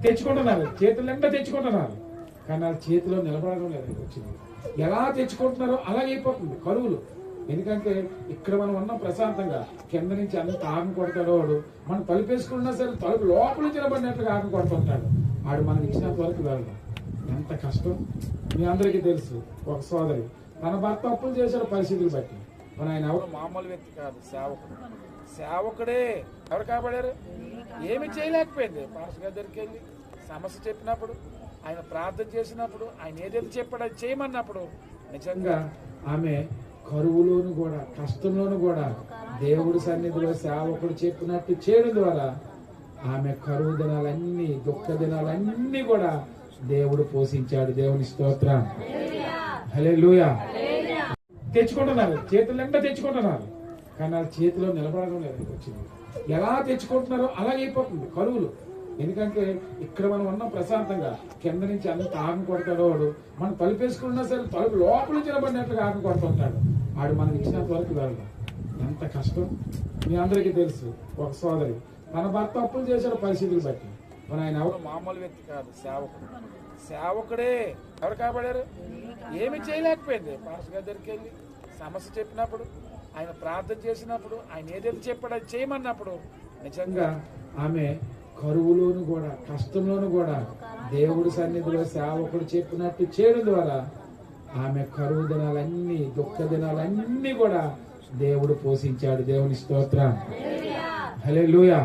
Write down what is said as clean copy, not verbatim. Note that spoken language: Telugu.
తెచ్చుకుంటున్నారు, చేతుల నిండా తెచ్చుకుంటున్నారు, కానీ వాళ్ళ చేతిలో నిలబడడం లేదు. వచ్చింది ఎలా తెచ్చుకుంటున్నారో అలాగే అయిపోతుంది కరువులు. ఎందుకంటే ఇక్కడ మనం ఉన్నాం ప్రశాంతంగా, కింద నుంచి అంత ఆకు కొడతాడు వాడు. మనం తలుపేసుకున్నా సరే తలుపు లోపల నిలబడినట్లుగా ఆకు కొడుతుంటాడు. ఆడు మనకి ఇచ్చినంత వరకు వెళ్ళడం ఎంత కష్టం మీ అందరికీ తెలుసు. ఒక సోదరి తన భర్త అప్పులు చేశాడు పరిస్థితులు బట్టి. మన ఆయన ఎవరు మామూలు వ్యక్తి కాదు, సేవకుడు. సేవకుడే ఎవరు కాబడారు, ఏమి చేయలేకపోయింది. పాస్టర్ గారి దగ్గరికి వెళ్ళి సమస్య చెప్పినప్పుడు, ఆయన ప్రార్థన చేసినప్పుడు, ఆయన ఏదైతే చెప్పాడో అది చేయమన్నప్పుడు నిజంగా ఆమె కరువులోను కూడా కష్టంలోను కూడా దేవుడి సన్నిధిలో సేవకుడు చెప్పినట్టు చేయడం ద్వారా ఆమె కరువు దినాలన్నీ దుఃఖ దినాలన్నీ కూడా దేవుడు పోషించాడు. దేవుని స్తోత్రం, హల్లెలూయా. తెచ్చుకుంటున్నారు, చేతుల నిండా తెచ్చుకుంటున్నారు, కానీ వాళ్ళ చేతిలో నిలబడడం లేదు. వచ్చింది ఎలా తెచ్చుకుంటున్నారో అలాగే అయిపోతుంది కరువులు. ఎందుకంటే ఇక్కడ మనం ఉన్నాం ప్రశాంతంగా, కింద నుంచి అంత ఆకు కొడతాడు వాడు. మనం తలుపేసుకున్నా సరే తలుపు లోపల నిలబడినట్లుగా ఆకు కొడుతుంటాడు. ఆడు మనకి ఇచ్చినంత వరకు వెళ్ళడం ఎంత కష్టం మీ అందరికీ తెలుసు. ఒక సోదరి తన భర్త అప్పులు చేశాడు పరిస్థితులు బట్టి. మన ఆయన ఎవరు మామూలు వ్యక్తి కాదు, సేవకుడు. సేవకుడే ఎవరు కాబడారు, ఏమి చేయలేకపోయింది. పాస్టర్ గారి దగ్గరికి వెళ్ళి సమస్య చెప్పినప్పుడు, ఆయన ప్రార్థన చేసినప్పుడు, ఆయన ఏదైతే చెప్పాడో అది చేయమన్నప్పుడు నిజంగా ఆమె కరువులోను కూడా కష్టంలోను కూడా దేవుడి సన్నిధిలో సేవకుడు చెప్పినట్టు చేయడం ద్వారా ఆమె కరువు దినాలన్నీ దుఃఖ దినాలన్నీ కూడా దేవుడు పోషించాడు. దేవుని స్తోత్రం, హల్లెలూయా.